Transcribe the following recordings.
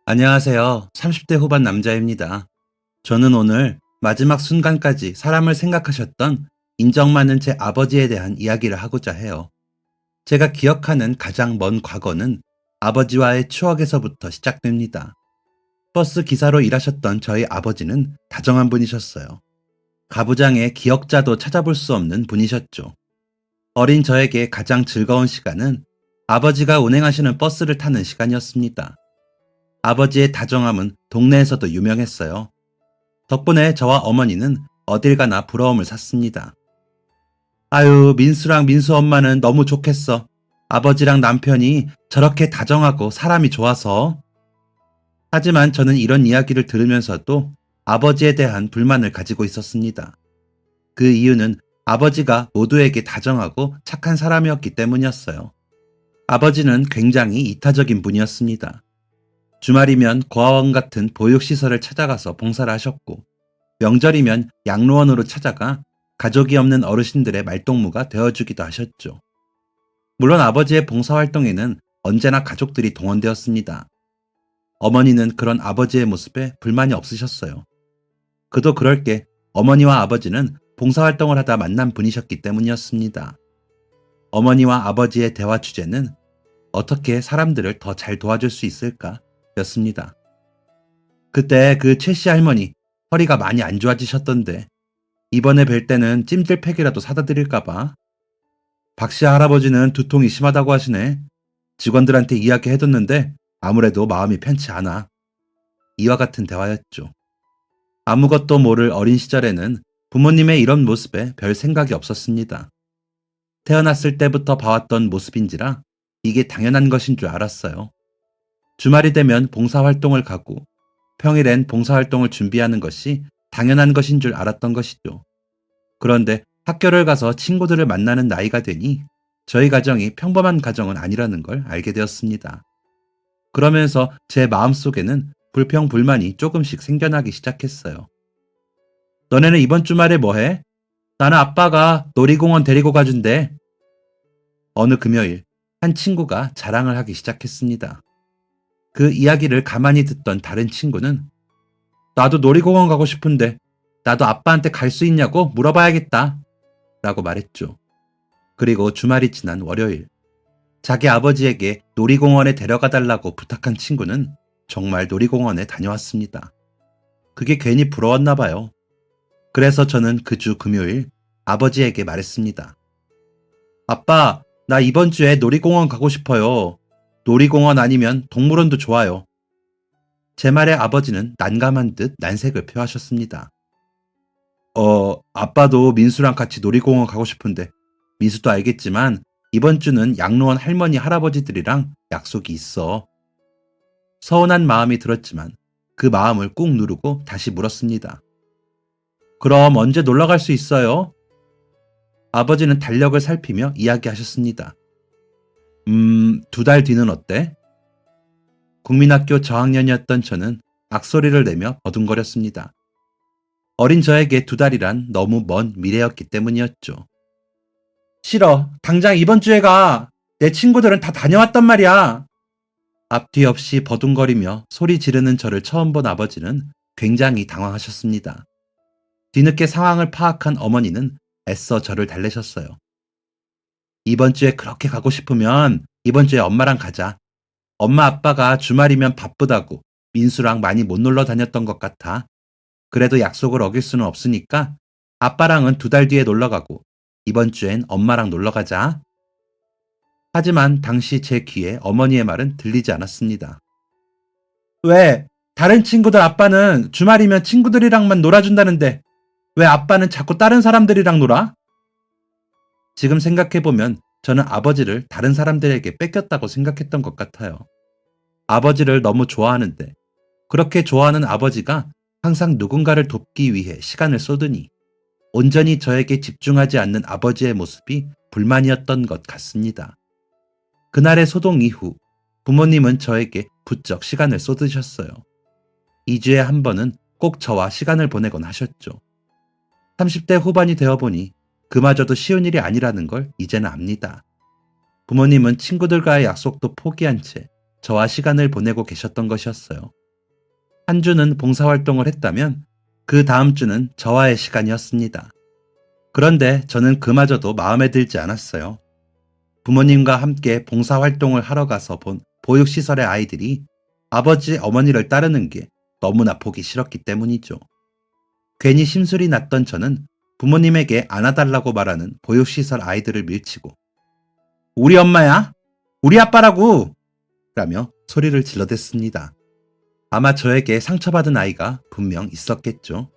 안녕하세요. 30대 후반 남자입니다. 저는 오늘 마지막 순간까지 사람을 생각하셨던 인정 많은 제 아버지에 대한 이야기를 하고자 해요. 제가 기억하는 가장 먼 과거는 아버지와의 추억에서부터 시작됩니다. 버스 기사로 일하셨던 저희 아버지는 다정한 분이셨어요. 가부장의 기억자도 찾아볼 수 없는 분이셨죠. 어린 저에게 가장 즐거운 시간은 아버지가 운행하시는 버스를 타는 시간이었습니다. 아버지의 다정함은 동네에서도 유명했어요. 덕분에 저와 어머니는 어딜 가나 부러움을 샀습니다. 아유, 민수랑 민수 엄마는 너무 좋겠어. 아버지랑 남편이 저렇게 다정하고 사람이 좋아서. 하지만 저는 이런 이야기를 들으면서도 아버지에 대한 불만을 가지고 있었습니다. 그 이유는 아버지가 모두에게 다정하고 착한 사람이었기 때문이었어요. 아버지는 굉장히 이타적인 분이었습니다. 주말이면 고아원 같은 보육시설을 찾아가서 봉사를 하셨고, 명절이면 양로원으로 찾아가 가족이 없는 어르신들의 말동무가 되어주기도 하셨죠. 물론 아버지의 봉사활동에는 언제나 가족들이 동원되었습니다. 어머니는 그런 아버지의 모습에 불만이 없으셨어요. 그도 그럴 게 어머니와 아버지는 봉사활동을 하다 만난 분이셨기 때문이었습니다. 어머니와 아버지의 대화 주제는 어떻게 사람들을 더 잘 도와줄 수 있을까? 였습니다. 그때 그 최씨 할머니 허리가 많이 안 좋아지셨던데 이번에 뵐 때는 찜질팩이라도 사다 드릴까봐. 박씨 할아버지는 두통이 심하다고 하시네. 직원들한테 이야기해뒀는데 아무래도 마음이 편치 않아. 이와 같은 대화였죠. 아무것도 모를 어린 시절에는 부모님의 이런 모습에 별 생각이 없었습니다. 태어났을 때부터 봐왔던 모습인지라 이게 당연한 것인 줄 알았어요. 주말이 되면 봉사활동을 가고 평일엔 봉사활동을 준비하는 것이 당연한 것인 줄 알았던 것이죠. 그런데 학교를 가서 친구들을 만나는 나이가 되니 저희 가정이 평범한 가정은 아니라는 걸 알게 되었습니다. 그러면서 제 마음속에는 불평불만이 조금씩 생겨나기 시작했어요. 너네는 이번 주말에 뭐 해? 나는 아빠가 놀이공원 데리고 가준대. 어느 금요일 한 친구가 자랑을 하기 시작했습니다. 그 이야기를 가만히 듣던 다른 친구는 나도 놀이공원 가고 싶은데 나도 아빠한테 갈 수 있냐고 물어봐야겠다 라고 말했죠. 그리고 주말이 지난 월요일 자기 아버지에게 놀이공원에 데려가 달라고 부탁한 친구는 정말 놀이공원에 다녀왔습니다. 그게 괜히 부러웠나 봐요. 그래서 저는 그 주 금요일 아버지에게 말했습니다. 아빠, 나 이번 주에 놀이공원 가고 싶어요. 놀이공원 아니면 동물원도 좋아요. 제 말에 아버지는 난감한 듯 난색을 표하셨습니다. 아빠도 민수랑 같이 놀이공원 가고 싶은데 민수도 알겠지만 이번 주는 양로원 할머니 할아버지들이랑 약속이 있어. 서운한 마음이 들었지만 그 마음을 꾹 누르고 다시 물었습니다. 그럼 언제 놀러 갈 수 있어요? 아버지는 달력을 살피며 이야기하셨습니다. 2달 뒤는 어때? 국민학교 저학년이었던 저는 악소리를 내며 버둥거렸습니다. 어린 저에게 2달이란 너무 먼 미래였기 때문이었죠. 싫어. 당장 이번 주에 가. 내 친구들은 다 다녀왔단 말이야. 앞뒤 없이 버둥거리며 소리 지르는 저를 처음 본 아버지는 굉장히 당황하셨습니다. 뒤늦게 상황을 파악한 어머니는 애써 저를 달래셨어요. 이번 주에 그렇게 가고 싶으면 이번 주에 엄마랑 가자. 엄마 아빠가 주말이면 바쁘다고 민수랑 많이 못 놀러 다녔던 것 같아. 그래도 약속을 어길 수는 없으니까 아빠랑은 2달 뒤에 놀러 가고 이번 주엔 엄마랑 놀러 가자. 하지만 당시 제 귀에 어머니의 말은 들리지 않았습니다. 왜? 다른 친구들 아빠는 주말이면 친구들이랑만 놀아준다는데 왜 아빠는 자꾸 다른 사람들이랑 놀아? 지금 생각해보면 저는 아버지를 다른 사람들에게 뺏겼다고 생각했던 것 같아요. 아버지를 너무 좋아하는데 그렇게 좋아하는 아버지가 항상 누군가를 돕기 위해 시간을 쏟으니 온전히 저에게 집중하지 않는 아버지의 모습이 불만이었던 것 같습니다. 그날의 소동 이후 부모님은 저에게 부쩍 시간을 쏟으셨어요. 2주에 한 번은 꼭 저와 시간을 보내곤 하셨죠. 30대 후반이 되어보니 그마저도 쉬운 일이 아니라는 걸 이제는 압니다. 부모님은 친구들과의 약속도 포기한 채 저와 시간을 보내고 계셨던 것이었어요. 한 주는 봉사활동을 했다면 그 다음 주는 저와의 시간이었습니다. 그런데 저는 그마저도 마음에 들지 않았어요. 부모님과 함께 봉사활동을 하러 가서 본 보육시설의 아이들이 아버지, 어머니를 따르는 게 너무나 보기 싫었기 때문이죠. 괜히 심술이 났던 저는 부모님에게 안아달라고 말하는 보육시설 아이들을 밀치고 우리 엄마야? 우리 아빠라고! 라며 소리를 질러댔습니다. 아마 저에게 상처받은 아이가 분명 있었겠죠.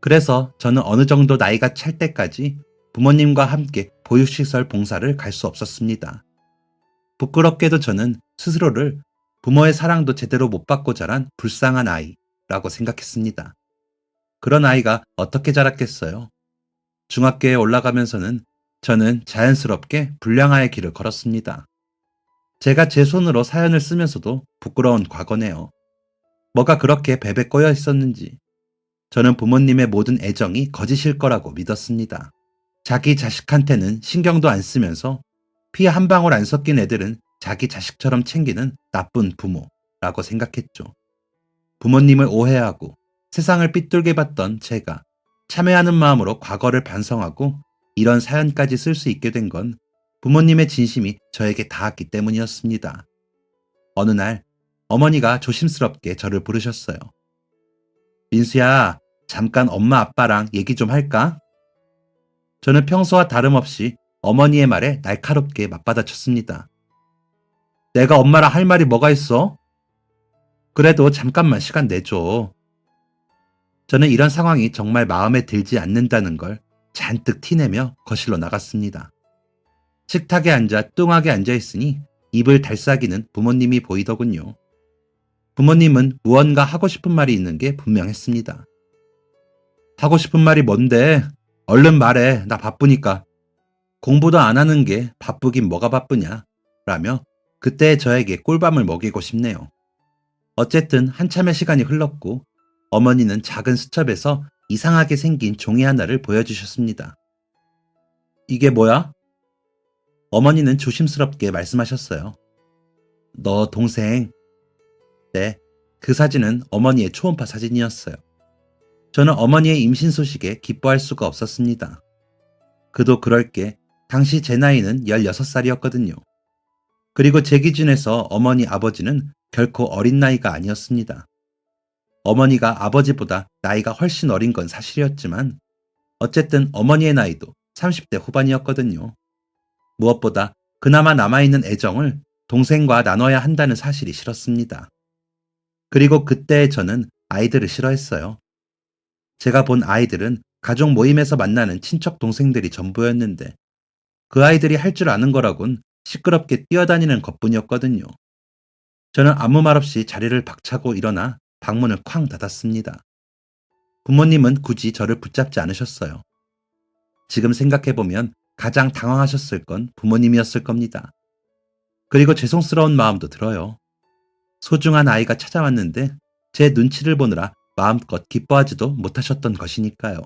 그래서 저는 어느 정도 나이가 찰 때까지 부모님과 함께 보육시설 봉사를 갈 수 없었습니다. 부끄럽게도 저는 스스로를 부모의 사랑도 제대로 못 받고 자란 불쌍한 아이라고 생각했습니다. 그런 아이가 어떻게 자랐겠어요? 중학교에 올라가면서는 저는 자연스럽게 불량아의 길을 걸었습니다. 제가 제 손으로 사연을 쓰면서도 부끄러운 과거네요. 뭐가 그렇게 베베 꼬여 있었는지. 저는 부모님의 모든 애정이 거짓일 거라고 믿었습니다. 자기 자식한테는 신경도 안 쓰면서 피 한 방울 안 섞인 애들은 자기 자식처럼 챙기는 나쁜 부모라고 생각했죠. 부모님을 오해하고 세상을 삐뚤게 봤던 제가 참회하는 마음으로 과거를 반성하고 이런 사연까지 쓸 수 있게 된 건 부모님의 진심이 저에게 닿았기 때문이었습니다. 어느 날 어머니가 조심스럽게 저를 부르셨어요. 민수야, 잠깐 엄마 아빠랑 얘기 좀 할까? 저는 평소와 다름없이 어머니의 말에 날카롭게 맞받아쳤습니다. 내가 엄마랑 할 말이 뭐가 있어? 그래도 잠깐만 시간 내줘. 저는 이런 상황이 정말 마음에 들지 않는다는 걸 잔뜩 티내며 거실로 나갔습니다. 식탁에 앉아 뚱하게 앉아있으니 입을 달싹이는 부모님이 보이더군요. 부모님은 무언가 하고 싶은 말이 있는 게 분명했습니다. 하고 싶은 말이 뭔데? 얼른 말해. 나 바쁘니까. 공부도 안 하는 게 바쁘긴 뭐가 바쁘냐? 라며 그때 저에게 꿀밤을 먹이고 싶네요. 어쨌든 한참의 시간이 흘렀고 어머니는 작은 수첩에서 이상하게 생긴 종이 하나를 보여주셨습니다. 이게 뭐야? 어머니는 조심스럽게 말씀하셨어요. 너 동생. 네, 그 사진은 어머니의 초음파 사진이었어요. 저는 어머니의 임신 소식에 기뻐할 수가 없었습니다. 그도 그럴 게 당시 제 나이는 16살이었거든요. 그리고 제 기준에서 어머니 아버지는 결코 어린 나이가 아니었습니다. 어머니가 아버지보다 나이가 훨씬 어린 건 사실이었지만 어쨌든 어머니의 나이도 30대 후반이었거든요. 무엇보다 그나마 남아있는 애정을 동생과 나눠야 한다는 사실이 싫었습니다. 그리고 그때 저는 아이들을 싫어했어요. 제가 본 아이들은 가족 모임에서 만나는 친척 동생들이 전부였는데 그 아이들이 할 줄 아는 거라곤 시끄럽게 뛰어다니는 것뿐이었거든요. 저는 아무 말 없이 자리를 박차고 일어나 방문을 쾅 닫았습니다. 부모님은 굳이 저를 붙잡지 않으셨어요. 지금 생각해보면 가장 당황하셨을 건 부모님이었을 겁니다. 그리고 죄송스러운 마음도 들어요. 소중한 아이가 찾아왔는데 제 눈치를 보느라 마음껏 기뻐하지도 못하셨던 것이니까요.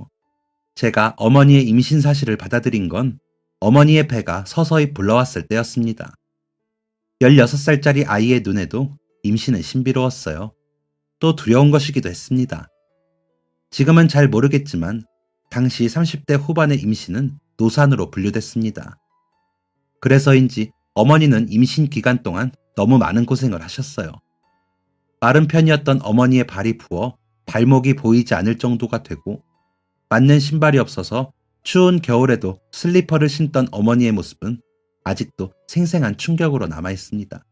제가 어머니의 임신 사실을 받아들인 건 어머니의 배가 서서히 불러왔을 때였습니다. 16살짜리 아이의 눈에도 임신은 신비로웠어요. 또 두려운 것이기도 했습니다. 지금은 잘 모르겠지만 당시 30대 후반의 임신은 노산으로 분류됐습니다. 그래서인지 어머니는 임신 기간 동안 너무 많은 고생을 하셨어요. 마른 편이었던 어머니의 발이 부어 발목이 보이지 않을 정도가 되고 맞는 신발이 없어서 추운 겨울에도 슬리퍼를 신던 어머니의 모습은 아직도 생생한 충격으로 남아있습니다.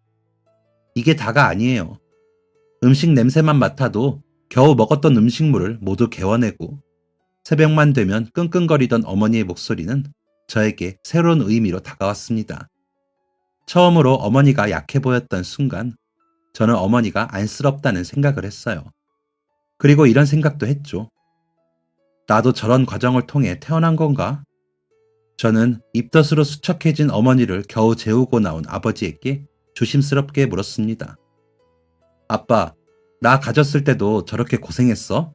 이게 다가 아니에요. 음식 냄새만 맡아도 겨우 먹었던 음식물을 모두 개워내고 새벽만 되면 끙끙거리던 어머니의 목소리는 저에게 새로운 의미로 다가왔습니다. 처음으로 어머니가 약해 보였던 순간 저는 어머니가 안쓰럽다는 생각을 했어요. 그리고 이런 생각도 했죠. 나도 저런 과정을 통해 태어난 건가? 저는 입덧으로 수척해진 어머니를 겨우 재우고 나온 아버지에게 조심스럽게 물었습니다. 아빠, 나 가졌을 때도 저렇게 고생했어?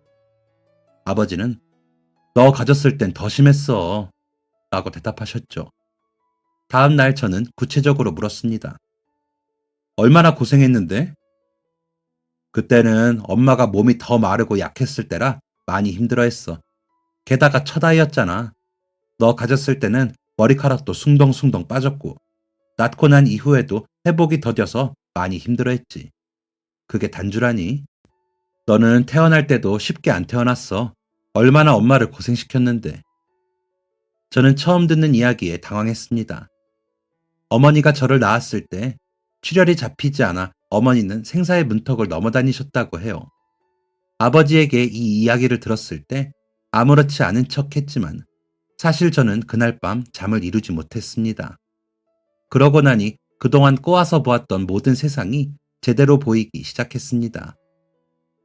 아버지는 너 가졌을 땐 더 심했어 라고 대답하셨죠. 다음 날 저는 구체적으로 물었습니다. 얼마나 고생했는데? 그때는 엄마가 몸이 더 마르고 약했을 때라 많이 힘들어했어. 게다가 첫 아이였잖아. 너 가졌을 때는 머리카락도 숭덩숭덩 빠졌고, 낳고 난 이후에도 회복이 더뎌서 많이 힘들어했지. 그게 단주라니? 너는 태어날 때도 쉽게 안 태어났어. 얼마나 엄마를 고생시켰는데. 저는 처음 듣는 이야기에 당황했습니다. 어머니가 저를 낳았을 때 출혈이 잡히지 않아 어머니는 생사의 문턱을 넘어다니셨다고 해요. 아버지에게 이 이야기를 들었을 때 아무렇지 않은 척 했지만 사실 저는 그날 밤 잠을 이루지 못했습니다. 그러고 나니 그동안 꼬아서 보았던 모든 세상이 제대로 보이기 시작했습니다.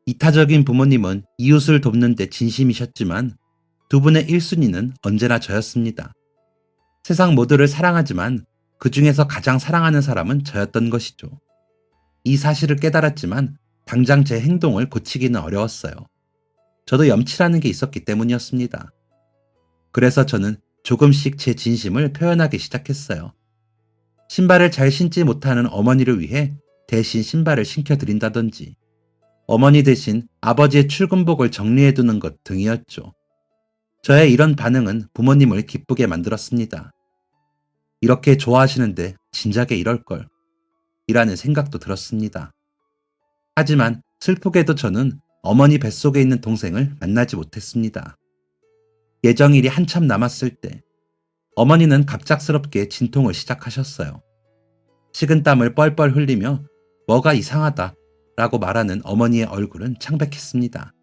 이타적인 부모님은 이웃을 돕는 데 진심이셨지만 두 분의 1순위는 언제나 저였습니다. 세상 모두를 사랑하지만 그 중에서 가장 사랑하는 사람은 저였던 것이죠. 이 사실을 깨달았지만 당장 제 행동을 고치기는 어려웠어요. 저도 염치라는 게 있었기 때문이었습니다. 그래서 저는 조금씩 제 진심을 표현하기 시작했어요. 신발을 잘 신지 못하는 어머니를 위해 대신 신발을 신겨드린다든지, 어머니 대신 아버지의 출근복을 정리해두는 것 등이었죠. 저의 이런 반응은 부모님을 기쁘게 만들었습니다. 이렇게 좋아하시는데 진작에 이럴걸, 이라는 생각도 들었습니다. 하지만 슬프게도 저는 어머니 뱃속에 있는 동생을 만나지 못했습니다. 예정일이 한참 남았을 때 어머니는 갑작스럽게 진통을 시작하셨어요. 식은땀을 뻘뻘 흘리며 뭐가 이상하다 라고 말하는 어머니의 얼굴은 창백했습니다.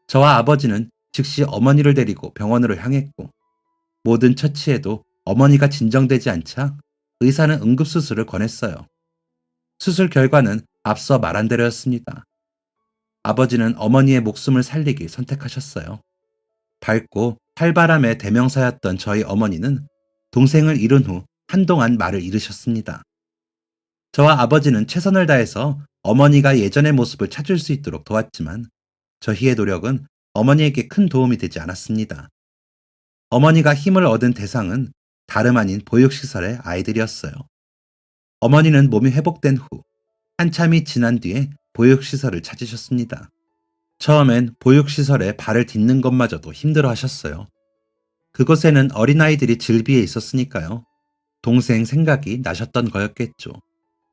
저와 아버지는 즉시 어머니를 데리고 병원으로 향했고, 모든 처치에도 어머니가 진정되지 않자 의사는 응급수술을 권했어요. 수술 결과는 앞서 말한 대로였습니다. 아버지는 어머니의 목숨을 살리길 선택하셨어요. 밝고 활바람의 대명사였던 저희 어머니는 동생을 잃은 후 한동안 말을 잃으셨습니다. 저와 아버지는 최선을 다해서 어머니가 예전의 모습을 찾을 수 있도록 도왔지만 저희의 노력은 어머니에게 큰 도움이 되지 않았습니다. 어머니가 힘을 얻은 대상은 다름 아닌 보육시설의 아이들이었어요. 어머니는 몸이 회복된 후 한참이 지난 뒤에 보육시설을 찾으셨습니다. 처음엔 보육시설에 발을 딛는 것마저도 힘들어 하셨어요. 그곳에는 어린아이들이 즐비해 있었으니까요. 동생 생각이 나셨던 거였겠죠.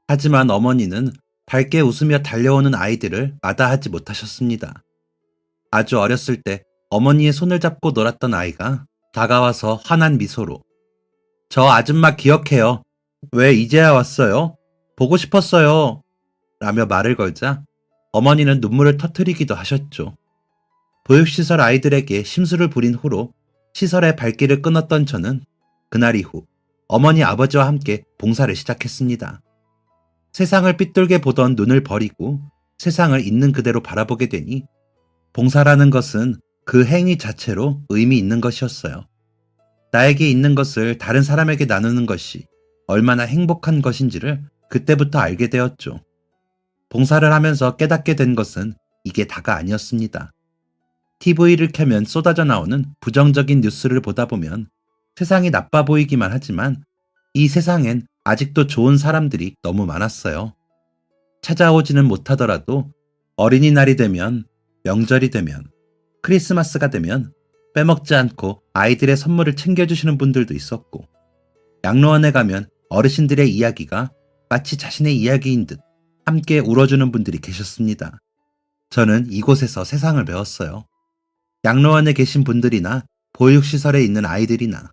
하지만 어머니는 밝게 웃으며 달려오는 아이들을 마다하지 못하셨습니다. 아주 어렸을 때 어머니의 손을 잡고 놀았던 아이가 다가와서 환한 미소로 "저 아줌마 기억해요. 왜 이제야 왔어요? 보고 싶었어요." 라며 말을 걸자 어머니는 눈물을 터뜨리기도 하셨죠. 보육시설 아이들에게 심술을 부린 후로 시설의 발길을 끊었던 저는 그날 이후 어머니 아버지와 함께 봉사를 시작했습니다. 세상을 삐뚤게 보던 눈을 버리고 세상을 있는 그대로 바라보게 되니 봉사라는 것은 그 행위 자체로 의미 있는 것이었어요. 나에게 있는 것을 다른 사람에게 나누는 것이 얼마나 행복한 것인지를 그때부터 알게 되었죠. 봉사를 하면서 깨닫게 된 것은 이게 다가 아니었습니다. TV를 켜면 쏟아져 나오는 부정적인 뉴스를 보다 보면 세상이 나빠 보이기만 하지만 이 세상엔 아직도 좋은 사람들이 너무 많았어요. 찾아오지는 못하더라도 어린이날이 되면, 명절이 되면, 크리스마스가 되면 빼먹지 않고 아이들의 선물을 챙겨주시는 분들도 있었고, 양로원에 가면 어르신들의 이야기가 마치 자신의 이야기인 듯 함께 울어주는 분들이 계셨습니다. 저는 이곳에서 세상을 배웠어요. 양로원에 계신 분들이나 보육시설에 있는 아이들이나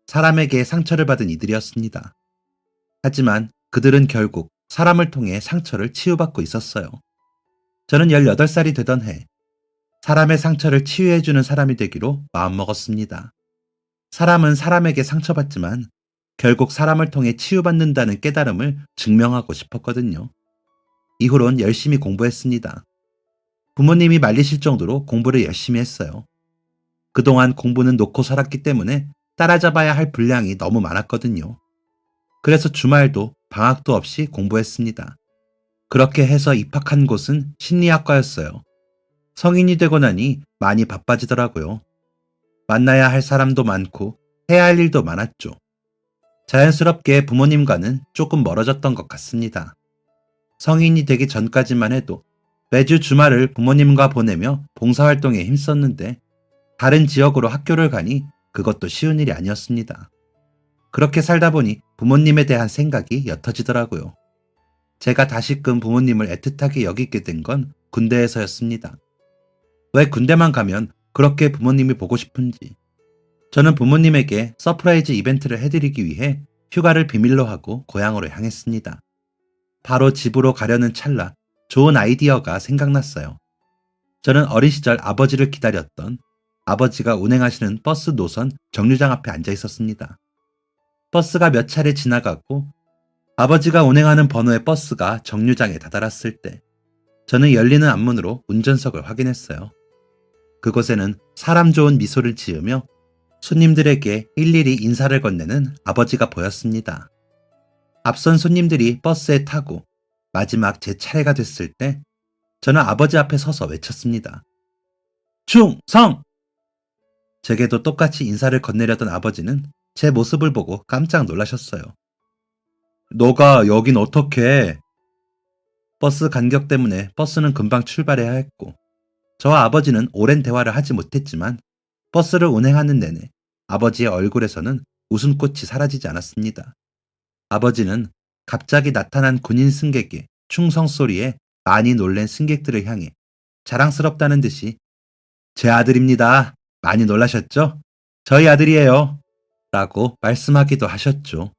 사람에게 상처를 받은 이들이었습니다. 하지만 그들은 결국 사람을 통해 상처를 치유받고 있었어요. 저는 18살이 되던 해 사람의 상처를 치유해주는 사람이 되기로 마음먹었습니다. 사람은 사람에게 상처받지만 결국 사람을 통해 치유받는다는 깨달음을 증명하고 싶었거든요. 이후론 열심히 공부했습니다. 부모님이 말리실 정도로 공부를 열심히 했어요. 그동안 공부는 놓고 살았기 때문에 따라잡아야 할 분량이 너무 많았거든요. 그래서 주말도 방학도 없이 공부했습니다. 그렇게 해서 입학한 곳은 심리학과였어요. 성인이 되고 나니 많이 바빠지더라고요. 만나야 할 사람도 많고 해야 할 일도 많았죠. 자연스럽게 부모님과는 조금 멀어졌던 것 같습니다. 성인이 되기 전까지만 해도 매주 주말을 부모님과 보내며 봉사활동에 힘썼는데 다른 지역으로 학교를 가니 그것도 쉬운 일이 아니었습니다. 그렇게 살다 보니 부모님에 대한 생각이 옅어지더라고요. 제가 다시금 부모님을 애틋하게 여기게 된 건 군대에서였습니다. 왜 군대만 가면 그렇게 부모님이 보고 싶은지. 저는 부모님에게 서프라이즈 이벤트를 해드리기 위해 휴가를 비밀로 하고 고향으로 향했습니다. 바로 집으로 가려는 찰나 좋은 아이디어가 생각났어요. 저는 어린 시절 아버지를 기다렸던 아버지가 운행하시는 버스 노선 정류장 앞에 앉아 있었습니다. 버스가 몇 차례 지나가고 아버지가 운행하는 번호의 버스가 정류장에 다다랐을 때 저는 열리는 앞문으로 운전석을 확인했어요. 그곳에는 사람 좋은 미소를 지으며 손님들에게 일일이 인사를 건네는 아버지가 보였습니다. 앞선 손님들이 버스에 타고 마지막 제 차례가 됐을 때 저는 아버지 앞에 서서 외쳤습니다. 충성! 제게도 똑같이 인사를 건네려던 아버지는 제 모습을 보고 깜짝 놀라셨어요. 너가 여긴 어떻게? 버스 간격 때문에 버스는 금방 출발해야 했고 저와 아버지는 오랜 대화를 하지 못했지만 버스를 운행하는 내내 아버지의 얼굴에서는 웃음꽃이 사라지지 않았습니다. 아버지는 갑자기 나타난 군인 승객의 충성 소리에 많이 놀란 승객들을 향해 자랑스럽다는 듯이 제 아들입니다. 많이 놀라셨죠? 저희 아들이에요. 라고 말씀하기도 하셨죠.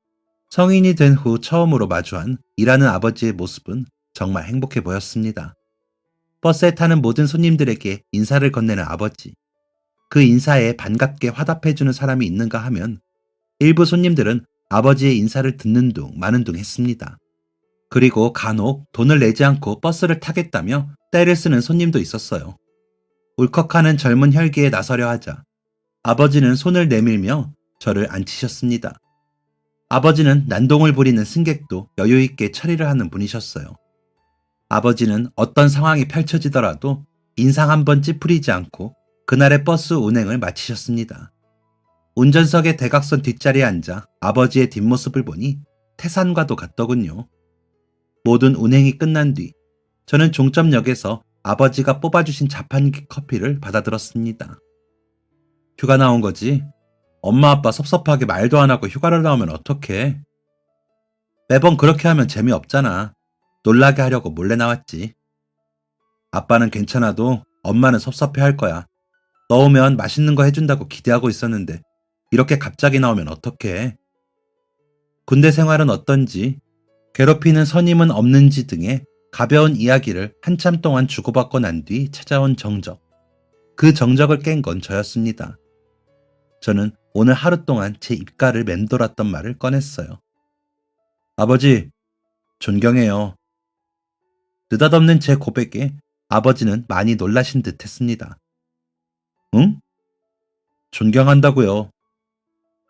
성인이 된 후 처음으로 마주한 일하는 아버지의 모습은 정말 행복해 보였습니다. 버스에 타는 모든 손님들에게 인사를 건네는 아버지. 그 인사에 반갑게 화답해주는 사람이 있는가 하면 일부 손님들은 아버지의 인사를 듣는 둥 마는 둥 했습니다. 그리고 간혹 돈을 내지 않고 버스를 타겠다며 떼를 쓰는 손님도 있었어요. 울컥하는 젊은 혈기에 나서려 하자 아버지는 손을 내밀며 저를 앉히셨습니다. 아버지는 난동을 부리는 승객도 여유있게 처리를 하는 분이셨어요. 아버지는 어떤 상황이 펼쳐지더라도 인상 한 번 찌푸리지 않고 그날의 버스 운행을 마치셨습니다. 운전석의 대각선 뒷자리에 앉아 아버지의 뒷모습을 보니 태산과도 같더군요. 모든 운행이 끝난 뒤 저는 종점역에서 아버지가 뽑아주신 자판기 커피를 받아들었습니다. 휴가 나온 거지? 엄마 아빠 섭섭하게 말도 안 하고 휴가를 나오면 어떡해? 매번 그렇게 하면 재미없잖아. 놀라게 하려고 몰래 나왔지. 아빠는 괜찮아도 엄마는 섭섭해 할 거야. 너 오면 맛있는 거 해준다고 기대하고 있었는데 이렇게 갑자기 나오면 어떡해? 군대 생활은 어떤지, 괴롭히는 선임은 없는지 등의 가벼운 이야기를 한참 동안 주고받고 난 뒤 찾아온 정적. 그 정적을 깬 건 저였습니다. 저는 오늘 하루 동안 제 입가를 맴돌았던 말을 꺼냈어요. 아버지, 존경해요. 느닷없는 제 고백에 아버지는 많이 놀라신 듯 했습니다. 응? 존경한다고요.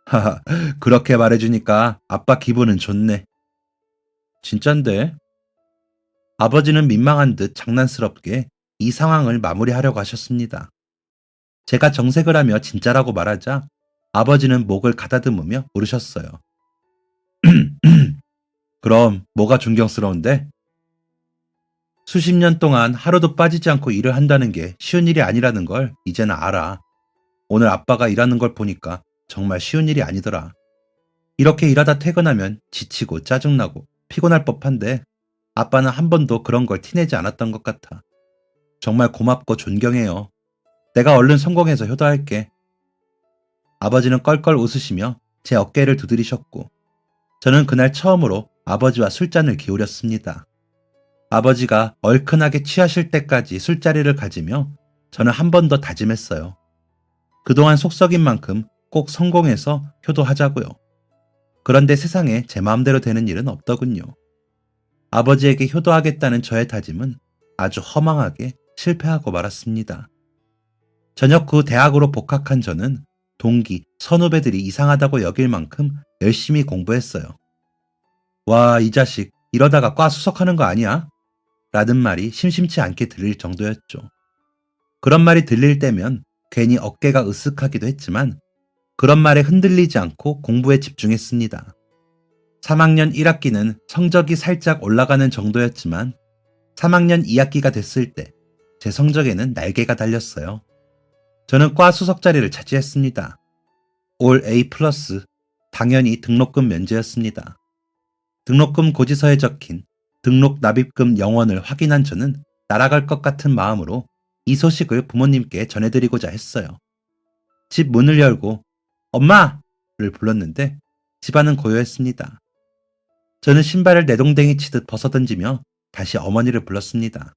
하하, 그렇게 말해주니까 아빠 기분은 좋네. 진짠데? 아버지는 민망한 듯 장난스럽게 이 상황을 마무리하려고 하셨습니다. 제가 정색을 하며 진짜라고 말하자 아버지는 목을 가다듬으며 물으셨어요. 그럼 뭐가 존경스러운데? 수십 년 동안 하루도 빠지지 않고 일을 한다는 게 쉬운 일이 아니라는 걸 이제는 알아. 오늘 아빠가 일하는 걸 보니까 정말 쉬운 일이 아니더라. 이렇게 일하다 퇴근하면 지치고 짜증나고 피곤할 법한데 아빠는 한 번도 그런 걸 티내지 않았던 것 같아. 정말 고맙고 존경해요. 내가 얼른 성공해서 효도할게. 아버지는 껄껄 웃으시며 제 어깨를 두드리셨고 저는 그날 처음으로 아버지와 술잔을 기울였습니다. 아버지가 얼큰하게 취하실 때까지 술자리를 가지며 저는 한 번 더 다짐했어요. 그동안 속썩인 만큼 꼭 성공해서 효도하자고요. 그런데 세상에 제 마음대로 되는 일은 없더군요. 아버지에게 효도하겠다는 저의 다짐은 아주 허망하게 실패하고 말았습니다. 전역 후 대학으로 복학한 저는 동기, 선후배들이 이상하다고 여길 만큼 열심히 공부했어요. 와, 이 자식 이러다가 과 수석하는 거 아니야? 라는 말이 심심치 않게 들릴 정도였죠. 그런 말이 들릴 때면 괜히 어깨가 으쓱하기도 했지만 그런 말에 흔들리지 않고 공부에 집중했습니다. 3학년 1학기는 성적이 살짝 올라가는 정도였지만 3학년 2학기가 됐을 때 제 성적에는 날개가 달렸어요. 저는 과 수석 자리를 차지했습니다. 올 A+, 당연히 등록금 면제였습니다. 등록금 고지서에 적힌 등록 납입금 영원을 확인한 저는 날아갈 것 같은 마음으로 이 소식을 부모님께 전해드리고자 했어요. 집 문을 열고 엄마를 불렀는데 집안은 고요했습니다. 저는 신발을 내동댕이 치듯 벗어던지며 다시 어머니를 불렀습니다.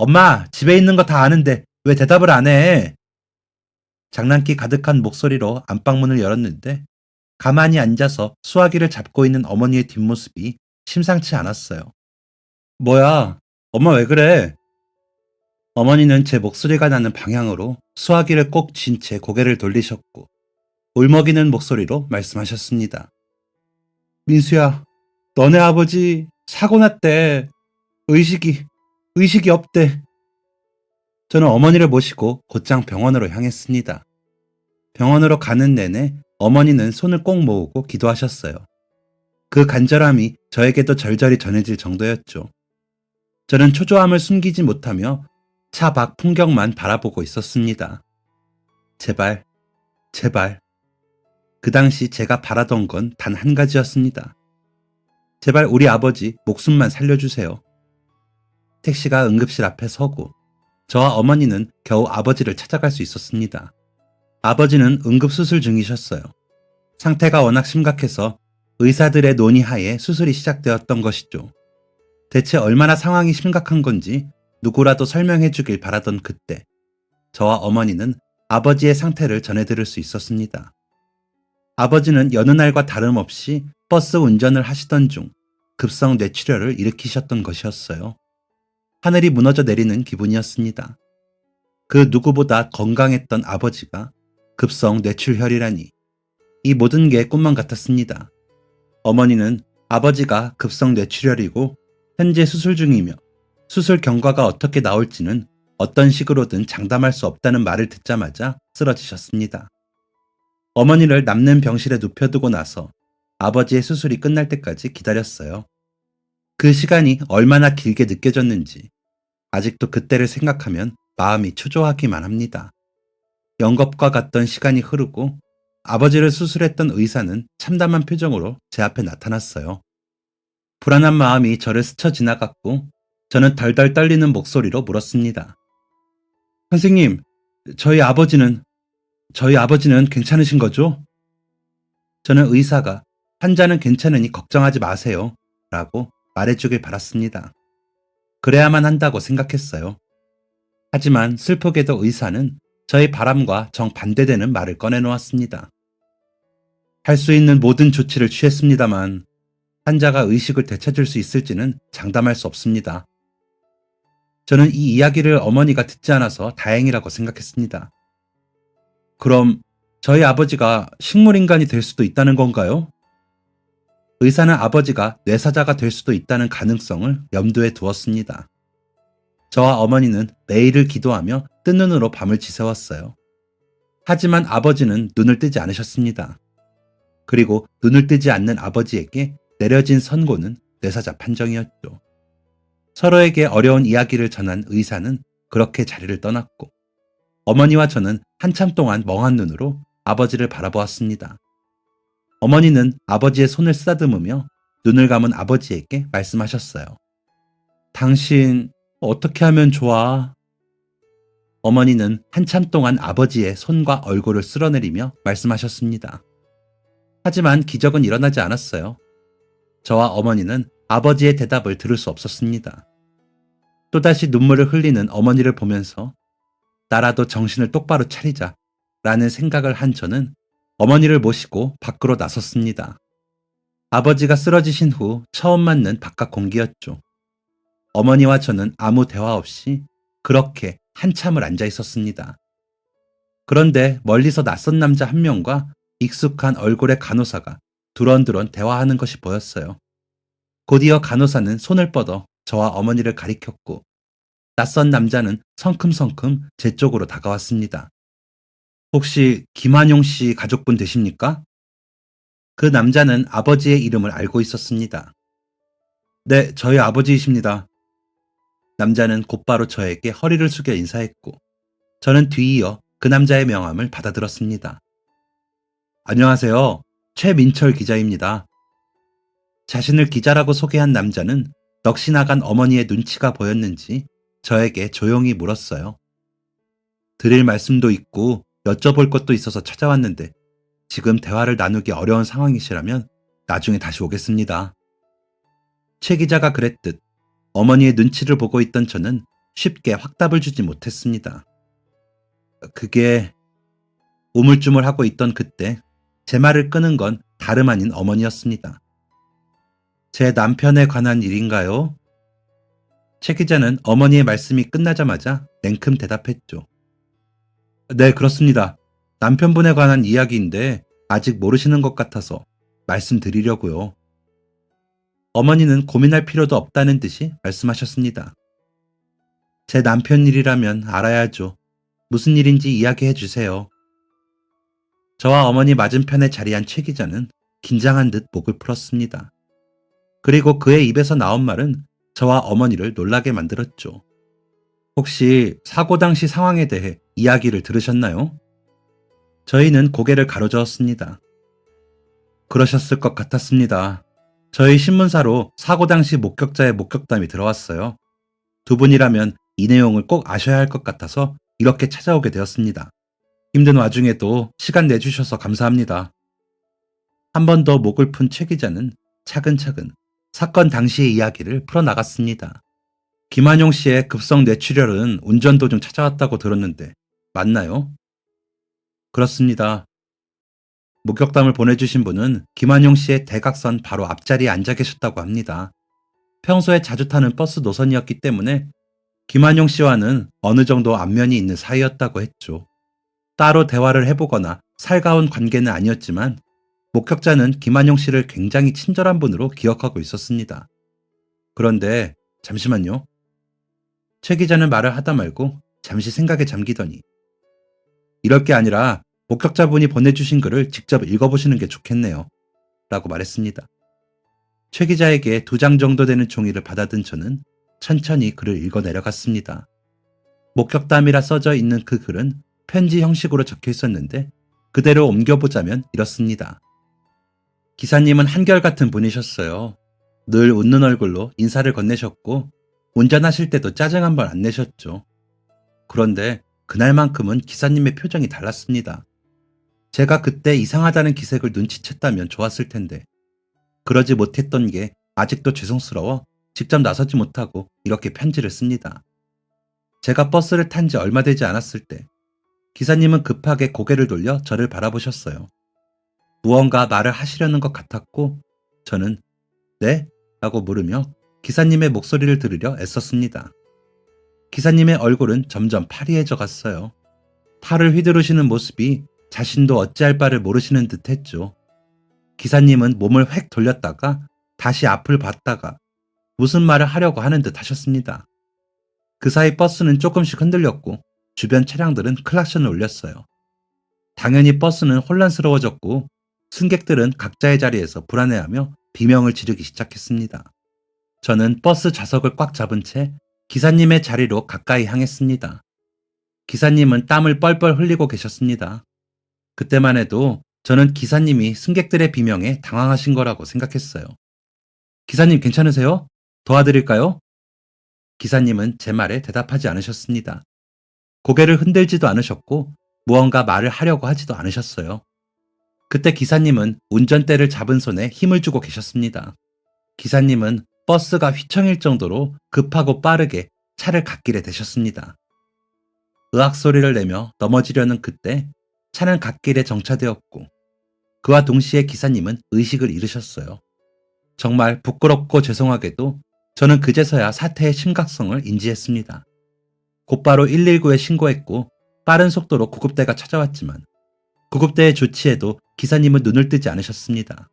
엄마, 집에 있는 거 다 아는데 왜 대답을 안 해? 장난기 가득한 목소리로 안방문을 열었는데 가만히 앉아서 수화기를 잡고 있는 어머니의 뒷모습이 심상치 않았어요. 뭐야, 엄마 왜 그래? 어머니는 제 목소리가 나는 방향으로 수화기를 꼭 쥔 채 고개를 돌리셨고 울먹이는 목소리로 말씀하셨습니다. 민수야, 너네 아버지 사고 났대. 의식이 없대. 저는 어머니를 모시고 곧장 병원으로 향했습니다. 병원으로 가는 내내 어머니는 손을 꼭 모으고 기도하셨어요. 그 간절함이 저에게도 절절히 전해질 정도였죠. 저는 초조함을 숨기지 못하며 차 밖 풍경만 바라보고 있었습니다. 제발, 제발. 그 당시 제가 바라던 건 단 한 가지였습니다. 제발 우리 아버지 목숨만 살려주세요. 택시가 응급실 앞에 서고 저와 어머니는 겨우 아버지를 찾아갈 수 있었습니다. 아버지는 응급수술 중이셨어요. 상태가 워낙 심각해서 의사들의 논의하에 수술이 시작되었던 것이죠. 대체 얼마나 상황이 심각한 건지 누구라도 설명해 주길 바라던 그때 저와 어머니는 아버지의 상태를 전해들을 수 있었습니다. 아버지는 여느 날과 다름없이 버스 운전을 하시던 중 급성 뇌출혈을 일으키셨던 것이었어요. 하늘이 무너져 내리는 기분이었습니다. 그 누구보다 건강했던 아버지가 급성 뇌출혈이라니 이 모든 게 꿈만 같았습니다. 어머니는 아버지가 급성 뇌출혈이고 현재 수술 중이며 수술 경과가 어떻게 나올지는 어떤 식으로든 장담할 수 없다는 말을 듣자마자 쓰러지셨습니다. 어머니를 남는 병실에 눕혀두고 나서 아버지의 수술이 끝날 때까지 기다렸어요. 그 시간이 얼마나 길게 느껴졌는지 아직도 그때를 생각하면 마음이 초조하기만 합니다. 영겁과 같던 시간이 흐르고 아버지를 수술했던 의사는 참담한 표정으로 제 앞에 나타났어요. 불안한 마음이 저를 스쳐 지나갔고 저는 덜덜 떨리는 목소리로 물었습니다. 선생님, 저희 아버지는 괜찮으신 거죠? 저는 의사가 환자는 괜찮으니 걱정하지 마세요 라고 말해주길 바랐습니다. 그래야만 한다고 생각했어요. 하지만 슬프게도 의사는 저의 바람과 정반대되는 말을 꺼내놓았습니다. 할 수 있는 모든 조치를 취했습니다만 환자가 의식을 되찾을 수 있을지는 장담할 수 없습니다. 저는 이 이야기를 어머니가 듣지 않아서 다행이라고 생각했습니다. 그럼 저희 아버지가 식물인간이 될 수도 있다는 건가요? 의사는 아버지가 뇌사자가 될 수도 있다는 가능성을 염두에 두었습니다. 저와 어머니는 매일을 기도하며 뜬 눈으로 밤을 지새웠어요. 하지만 아버지는 눈을 뜨지 않으셨습니다. 그리고 눈을 뜨지 않는 아버지에게 내려진 선고는 뇌사자 판정이었죠. 서로에게 어려운 이야기를 전한 의사는 그렇게 자리를 떠났고 어머니와 저는 한참 동안 멍한 눈으로 아버지를 바라보았습니다. 어머니는 아버지의 손을 쓰다듬으며 눈을 감은 아버지에게 말씀하셨어요. 당신 어떻게 하면 좋아? 어머니는 한참 동안 아버지의 손과 얼굴을 쓸어내리며 말씀하셨습니다. 하지만 기적은 일어나지 않았어요. 저와 어머니는 아버지의 대답을 들을 수 없었습니다. 또다시 눈물을 흘리는 어머니를 보면서 나라도 정신을 똑바로 차리자 라는 생각을 한 저는 어머니를 모시고 밖으로 나섰습니다. 아버지가 쓰러지신 후 처음 맞는 바깥 공기였죠. 어머니와 저는 아무 대화 없이 그렇게 한참을 앉아 있었습니다. 그런데 멀리서 낯선 남자 한 명과 익숙한 얼굴의 간호사가 두런두런 대화하는 것이 보였어요. 곧이어 간호사는 손을 뻗어 저와 어머니를 가리켰고 낯선 남자는 성큼성큼 제 쪽으로 다가왔습니다. 혹시 김한용 씨 가족분 되십니까? 그 남자는 아버지의 이름을 알고 있었습니다. 네, 저희 아버지이십니다. 남자는 곧바로 저에게 허리를 숙여 인사했고, 저는 뒤이어 그 남자의 명함을 받아들었습니다. 안녕하세요. 최민철 기자입니다. 자신을 기자라고 소개한 남자는 넋이 나간 어머니의 눈치가 보였는지 저에게 조용히 물었어요. 드릴 말씀도 있고 여쭤볼 것도 있어서 찾아왔는데 지금 대화를 나누기 어려운 상황이시라면 나중에 다시 오겠습니다. 최 기자가 그랬듯 어머니의 눈치를 보고 있던 저는 쉽게 확답을 주지 못했습니다. 그게 우물쭈물하고 있던 그때 제 말을 끄는 건 다름 아닌 어머니였습니다. 제 남편에 관한 일인가요? 최 기자는 어머니의 말씀이 끝나자마자 냉큼 대답했죠. 네, 그렇습니다. 남편분에 관한 이야기인데 아직 모르시는 것 같아서 말씀드리려고요. 어머니는 고민할 필요도 없다는 듯이 말씀하셨습니다. 제 남편 일이라면 알아야죠. 무슨 일인지 이야기해 주세요. 저와 어머니 맞은편에 자리한 최 기자는 긴장한 듯 목을 풀었습니다. 그리고 그의 입에서 나온 말은 저와 어머니를 놀라게 만들었죠. 혹시 사고 당시 상황에 대해 이야기를 들으셨나요? 저희는 고개를 가로저었습니다. 그러셨을 것 같았습니다. 저희 신문사로 사고 당시 목격자의 목격담이 들어왔어요. 두 분이라면 이 내용을 꼭 아셔야 할 것 같아서 이렇게 찾아오게 되었습니다. 힘든 와중에도 시간 내주셔서 감사합니다. 한 번 더 목을 푼 최 기자는 차근차근 사건 당시의 이야기를 풀어나갔습니다. 김한용 씨의 급성 뇌출혈은 운전 도중 찾아왔다고 들었는데 맞나요? 그렇습니다. 목격담을 보내주신 분은 김한용 씨의 대각선 바로 앞자리에 앉아 계셨다고 합니다. 평소에 자주 타는 버스 노선이었기 때문에 김한용 씨와는 어느 정도 안면이 있는 사이였다고 했죠. 따로 대화를 해보거나 살가운 관계는 아니었지만 목격자는 김한용 씨를 굉장히 친절한 분으로 기억하고 있었습니다. 그런데 잠시만요. 최 기자는 말을 하다 말고 잠시 생각에 잠기더니 이럴 게 아니라 목격자분이 보내주신 글을 직접 읽어보시는 게 좋겠네요. 라고 말했습니다. 최 기자에게 2장 정도 되는 종이를 받아든 저는 천천히 글을 읽어 내려갔습니다. 목격담이라 써져 있는 그 글은 편지 형식으로 적혀 있었는데 그대로 옮겨보자면 이렇습니다. 기사님은 한결같은 분이셨어요. 늘 웃는 얼굴로 인사를 건네셨고 운전하실 때도 짜증 한 번 안 내셨죠. 그런데 그날만큼은 기사님의 표정이 달랐습니다. 제가 그때 이상하다는 기색을 눈치챘다면 좋았을 텐데 그러지 못했던 게 아직도 죄송스러워 직접 나서지 못하고 이렇게 편지를 씁니다. 제가 버스를 탄 지 얼마 되지 않았을 때 기사님은 급하게 고개를 돌려 저를 바라보셨어요. 무언가 말을 하시려는 것 같았고 저는 네? 라고 물으며 기사님의 목소리를 들으려 애썼습니다. 기사님의 얼굴은 점점 파리해져 갔어요. 팔을 휘두르시는 모습이 자신도 어찌할 바를 모르시는 듯 했죠. 기사님은 몸을 획 돌렸다가 다시 앞을 봤다가 무슨 말을 하려고 하는 듯 하셨습니다. 그 사이 버스는 조금씩 흔들렸고 주변 차량들은 클락션을 울렸어요. 당연히 버스는 혼란스러워졌고 승객들은 각자의 자리에서 불안해하며 비명을 지르기 시작했습니다. 저는 버스 좌석을 꽉 잡은 채 기사님의 자리로 가까이 향했습니다. 기사님은 땀을 뻘뻘 흘리고 계셨습니다. 그때만 해도 저는 기사님이 승객들의 비명에 당황하신 거라고 생각했어요. 기사님 괜찮으세요? 도와드릴까요? 기사님은 제 말에 대답하지 않으셨습니다. 고개를 흔들지도 않으셨고 무언가 말을 하려고 하지도 않으셨어요. 그때 기사님은 운전대를 잡은 손에 힘을 주고 계셨습니다. 기사님은 버스가 휘청일 정도로 급하고 빠르게 차를 갓길에 대셨습니다. 으악 소리를 내며 넘어지려는 그때 차는 갓길에 정차되었고 그와 동시에 기사님은 의식을 잃으셨어요. 정말 부끄럽고 죄송하게도 저는 그제서야 사태의 심각성을 인지했습니다. 곧바로 119에 신고했고 빠른 속도로 구급대가 찾아왔지만 구급대의 조치에도 기사님은 눈을 뜨지 않으셨습니다.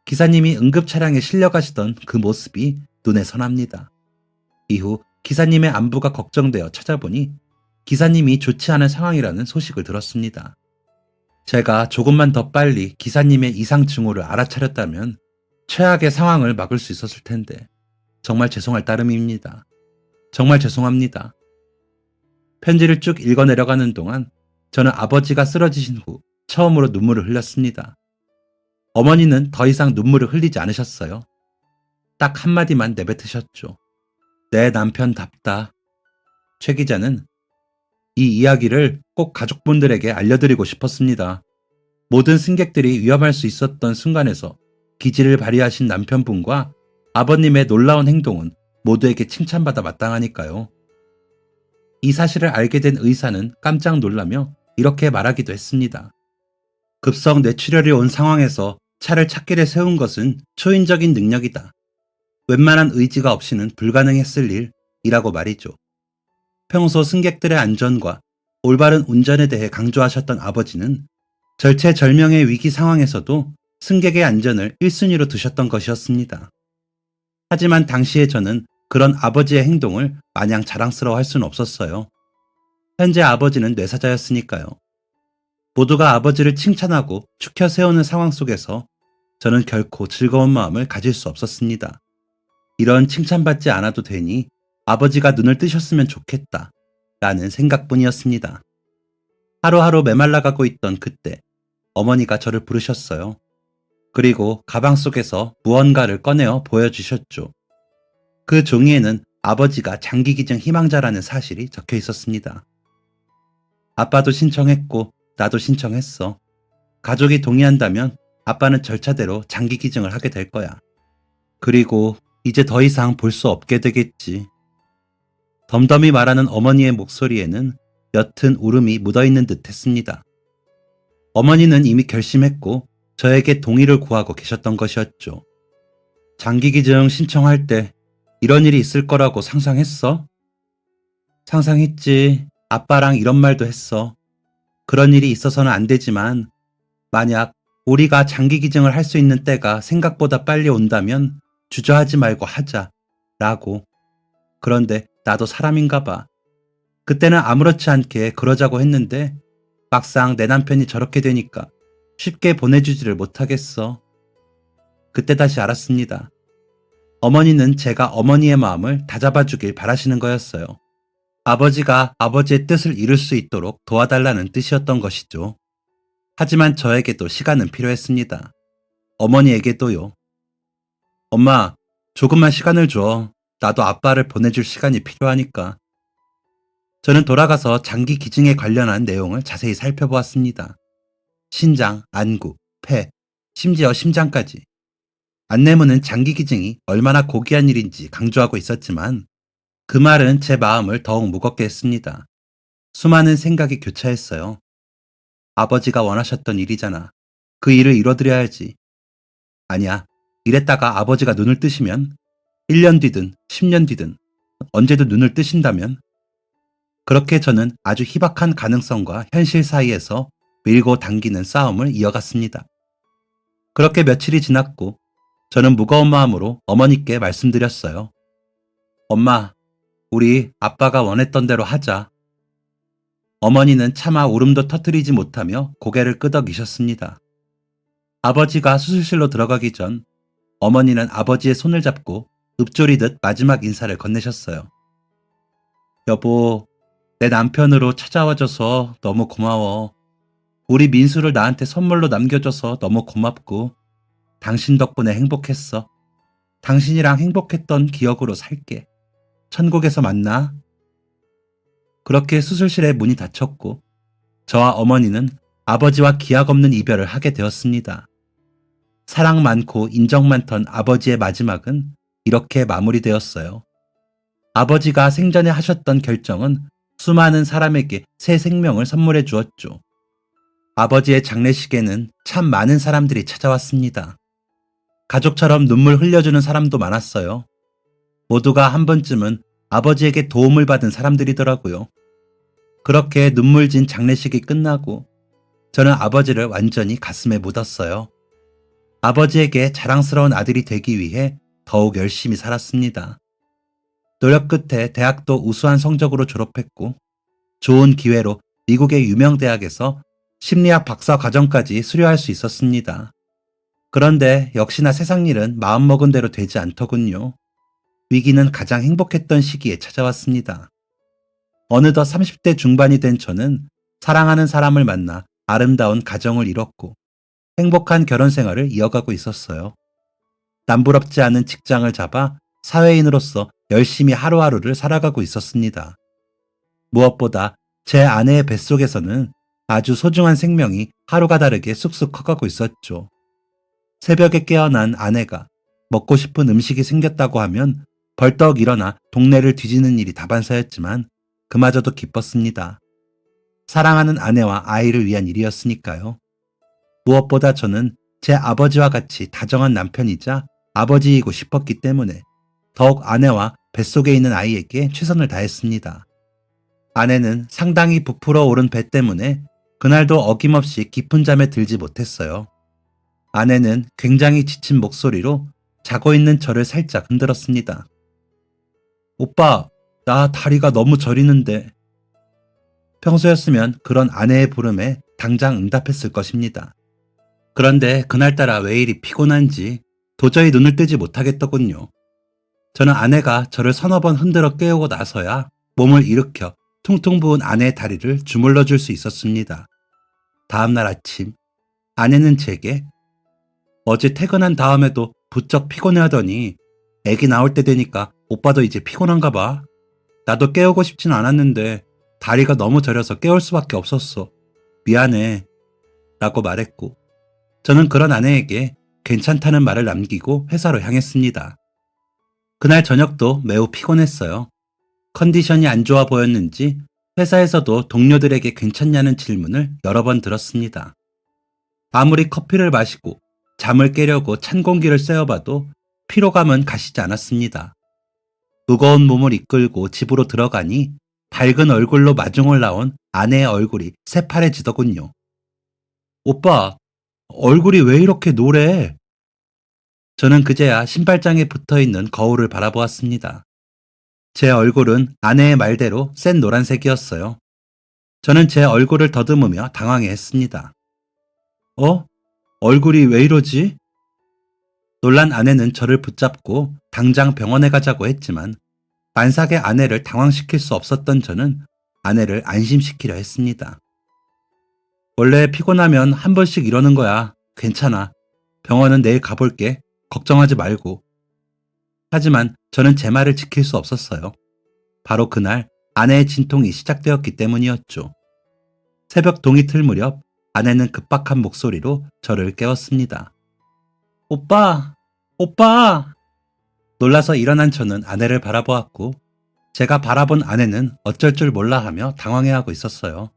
기사님이 응급 차량에 실려가시던 그 모습이 눈에 선합니다. 이후 기사님의 안부가 걱정되어 찾아보니 기사님이 좋지 않은 상황이라는 소식을 들었습니다. 제가 조금만 더 빨리 기사님의 이상 징후를 알아차렸다면 최악의 상황을 막을 수 있었을 텐데 정말 죄송할 따름입니다. 정말 죄송합니다. 편지를 쭉 읽어 내려가는 동안 저는 아버지가 쓰러지신 후 처음으로 눈물을 흘렸습니다. 어머니는 더 이상 눈물을 흘리지 않으셨어요. 딱 한마디만 내뱉으셨죠. 내 남편답다. 최 기자는 이 이야기를 꼭 가족분들에게 알려드리고 싶었습니다. 모든 승객들이 위험할 수 있었던 순간에서 기지를 발휘하신 남편분과 아버님의 놀라운 행동은 모두에게 칭찬받아 마땅하니까요. 이 사실을 알게 된 의사는 깜짝 놀라며 이렇게 말하기도 했습니다. 급성 뇌출혈이 온 상황에서 차를 찾길에 세운 것은 초인적인 능력이다. 웬만한 의지가 없이는 불가능했을 일이라고 말이죠. 평소 승객들의 안전과 올바른 운전에 대해 강조하셨던 아버지는 절체절명의 위기 상황에서도 승객의 안전을 1순위로 두셨던 것이었습니다. 하지만 당시에 저는 그런 아버지의 행동을 마냥 자랑스러워할 수는 없었어요. 현재 아버지는 뇌사자였으니까요. 모두가 아버지를 칭찬하고 축혀 세우는 상황 속에서 저는 결코 즐거운 마음을 가질 수 없었습니다. 이런 칭찬받지 않아도 되니 아버지가 눈을 뜨셨으면 좋겠다 라는 생각뿐이었습니다. 하루하루 메말라가고 있던 그때 어머니가 저를 부르셨어요. 그리고 가방 속에서 무언가를 꺼내어 보여주셨죠. 그 종이에는 아버지가 장기기증 희망자라는 사실이 적혀 있었습니다. 아빠도 신청했고 나도 신청했어. 가족이 동의한다면 아빠는 절차대로 장기기증을 하게 될 거야. 그리고 이제 더 이상 볼 수 없게 되겠지. 덤덤히 말하는 어머니의 목소리에는 옅은 울음이 묻어있는 듯 했습니다. 어머니는 이미 결심했고 저에게 동의를 구하고 계셨던 것이었죠. 장기기증 신청할 때 이런 일이 있을 거라고 상상했어? 상상했지. 아빠랑 이런 말도 했어. 그런 일이 있어서는 안 되지만 만약 우리가 장기기증을 할 수 있는 때가 생각보다 빨리 온다면 주저하지 말고 하자 라고. 그런데 나도 사람인가 봐. 그때는 아무렇지 않게 그러자고 했는데 막상 내 남편이 저렇게 되니까 쉽게 보내주지를 못하겠어. 그때 다시 알았습니다. 어머니는 제가 어머니의 마음을 다잡아주길 바라시는 거였어요. 아버지가 아버지의 뜻을 이룰 수 있도록 도와달라는 뜻이었던 것이죠. 하지만 저에게도 시간은 필요했습니다. 어머니에게도요. 엄마, 조금만 시간을 줘. 나도 아빠를 보내줄 시간이 필요하니까. 저는 돌아가서 장기 기증에 관련한 내용을 자세히 살펴보았습니다. 신장, 안구, 폐, 심지어 심장까지. 안내문은 장기 기증이 얼마나 고귀한 일인지 강조하고 있었지만 그 말은 제 마음을 더욱 무겁게 했습니다. 수많은 생각이 교차했어요. 아버지가 원하셨던 일이잖아. 그 일을 이뤄드려야지. 아니야. 이랬다가 아버지가 눈을 뜨시면 1년 뒤든 10년 뒤든 언제도 눈을 뜨신다면 그렇게 저는 아주 희박한 가능성과 현실 사이에서 밀고 당기는 싸움을 이어갔습니다. 그렇게 며칠이 지났고 저는 무거운 마음으로 어머니께 말씀드렸어요. 엄마, 우리 아빠가 원했던 대로 하자. 어머니는 차마 울음도 터뜨리지 못하며 고개를 끄덕이셨습니다. 아버지가 수술실로 들어가기 전 어머니는 아버지의 손을 잡고 읊조리듯 마지막 인사를 건네셨어요. 여보, 내 남편으로 찾아와줘서 너무 고마워. 우리 민수를 나한테 선물로 남겨줘서 너무 고맙고 당신 덕분에 행복했어. 당신이랑 행복했던 기억으로 살게. 천국에서 만나. 그렇게 수술실의 문이 닫혔고 저와 어머니는 아버지와 기약 없는 이별을 하게 되었습니다. 사랑 많고 인정 많던 아버지의 마지막은 이렇게 마무리되었어요. 아버지가 생전에 하셨던 결정은 수많은 사람에게 새 생명을 선물해 주었죠. 아버지의 장례식에는 참 많은 사람들이 찾아왔습니다. 가족처럼 눈물 흘려주는 사람도 많았어요. 모두가 한 번쯤은 아버지에게 도움을 받은 사람들이더라고요. 그렇게 눈물진 장례식이 끝나고 저는 아버지를 완전히 가슴에 묻었어요. 아버지에게 자랑스러운 아들이 되기 위해 더욱 열심히 살았습니다. 노력 끝에 대학도 우수한 성적으로 졸업했고 좋은 기회로 미국의 유명 대학에서 심리학 박사 과정까지 수료할 수 있었습니다. 그런데 역시나 세상 일은 마음먹은 대로 되지 않더군요. 위기는 가장 행복했던 시기에 찾아왔습니다. 어느덧 30대 중반이 된 저는 사랑하는 사람을 만나 아름다운 가정을 이뤘고 행복한 결혼 생활을 이어가고 있었어요. 남부럽지 않은 직장을 잡아 사회인으로서 열심히 하루하루를 살아가고 있었습니다. 무엇보다 제 아내의 뱃속에서는 아주 소중한 생명이 하루가 다르게 쑥쑥 커가고 있었죠. 새벽에 깨어난 아내가 먹고 싶은 음식이 생겼다고 하면 벌떡 일어나 동네를 뒤지는 일이 다반사였지만 그마저도 기뻤습니다. 사랑하는 아내와 아이를 위한 일이었으니까요. 무엇보다 저는 제 아버지와 같이 다정한 남편이자 아버지이고 싶었기 때문에 더욱 아내와 뱃속에 있는 아이에게 최선을 다했습니다. 아내는 상당히 부풀어 오른 배 때문에 그날도 어김없이 깊은 잠에 들지 못했어요. 아내는 굉장히 지친 목소리로 자고 있는 저를 살짝 흔들었습니다. 오빠, 나 다리가 너무 저리는데. 평소였으면 그런 아내의 부름에 당장 응답했을 것입니다. 그런데 그날따라 왜 이리 피곤한지 도저히 눈을 뜨지 못하겠더군요. 저는 아내가 저를 서너 번 흔들어 깨우고 나서야 몸을 일으켜 퉁퉁 부은 아내의 다리를 주물러 줄 수 있었습니다. 다음날 아침, 아내는 제게 어제 퇴근한 다음에도 부쩍 피곤해하더니 애기 나올 때 되니까 오빠도 이제 피곤한가 봐. 나도 깨우고 싶진 않았는데 다리가 너무 저려서 깨울 수밖에 없었어. 미안해. 라고 말했고 저는 그런 아내에게 괜찮다는 말을 남기고 회사로 향했습니다. 그날 저녁도 매우 피곤했어요. 컨디션이 안 좋아 보였는지 회사에서도 동료들에게 괜찮냐는 질문을 여러 번 들었습니다. 아무리 커피를 마시고 잠을 깨려고 찬 공기를 쐬어봐도 피로감은 가시지 않았습니다. 무거운 몸을 이끌고 집으로 들어가니 밝은 얼굴로 마중을 나온 아내의 얼굴이 새파래지더군요. 오빠, 얼굴이 왜 이렇게 노래? 저는 그제야 신발장에 붙어있는 거울을 바라보았습니다. 제 얼굴은 아내의 말대로 센 노란색이었어요. 저는 제 얼굴을 더듬으며 당황해했습니다. 얼굴이 왜 이러지? 놀란 아내는 저를 붙잡고 당장 병원에 가자고 했지만 만삭의 아내를 당황시킬 수 없었던 저는 아내를 안심시키려 했습니다. 원래 피곤하면 한 번씩 이러는 거야. 괜찮아. 병원은 내일 가볼게. 걱정하지 말고. 하지만 저는 제 말을 지킬 수 없었어요. 바로 그날 아내의 진통이 시작되었기 때문이었죠. 새벽 동이틀 무렵 아내는 급박한 목소리로 저를 깨웠습니다. 오빠! 오빠! 놀라서 일어난 저는 아내를 바라보았고 제가 바라본 아내는 어쩔 줄 몰라 하며 당황해하고 있었어요.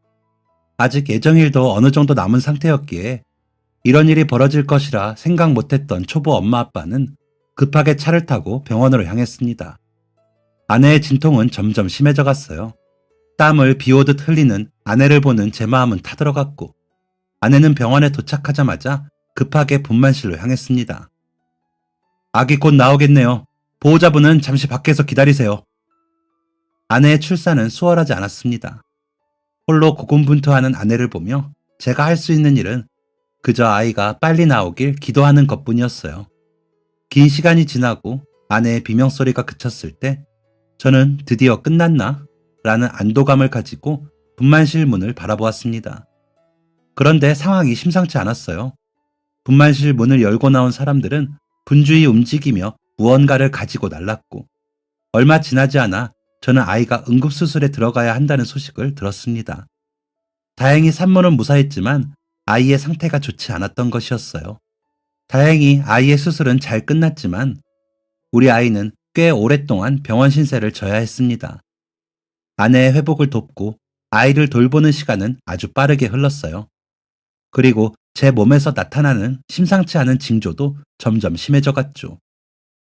아직 예정일도 어느 정도 남은 상태였기에 이런 일이 벌어질 것이라 생각 못했던 초보 엄마 아빠는 급하게 차를 타고 병원으로 향했습니다. 아내의 진통은 점점 심해져 갔어요. 땀을 비오듯 흘리는 아내를 보는 제 마음은 타들어갔고 아내는 병원에 도착하자마자 급하게 분만실로 향했습니다. 아기 곧 나오겠네요. 보호자분은 잠시 밖에서 기다리세요. 아내의 출산은 수월하지 않았습니다. 홀로 고군분투하는 아내를 보며 제가 할 수 있는 일은 그저 아이가 빨리 나오길 기도하는 것뿐이었어요. 긴 시간이 지나고 아내의 비명소리가 그쳤을 때 저는 드디어 끝났나? 라는 안도감을 가지고 분만실 문을 바라보았습니다. 그런데 상황이 심상치 않았어요. 분만실 문을 열고 나온 사람들은 분주히 움직이며 무언가를 가지고 날랐고 얼마 지나지 않아 저는 아이가 응급수술에 들어가야 한다는 소식을 들었습니다. 다행히 산모는 무사했지만 아이의 상태가 좋지 않았던 것이었어요. 다행히 아이의 수술은 잘 끝났지만 우리 아이는 꽤 오랫동안 병원 신세를 져야 했습니다. 아내의 회복을 돕고 아이를 돌보는 시간은 아주 빠르게 흘렀어요. 그리고 제 몸에서 나타나는 심상치 않은 징조도 점점 심해져 갔죠.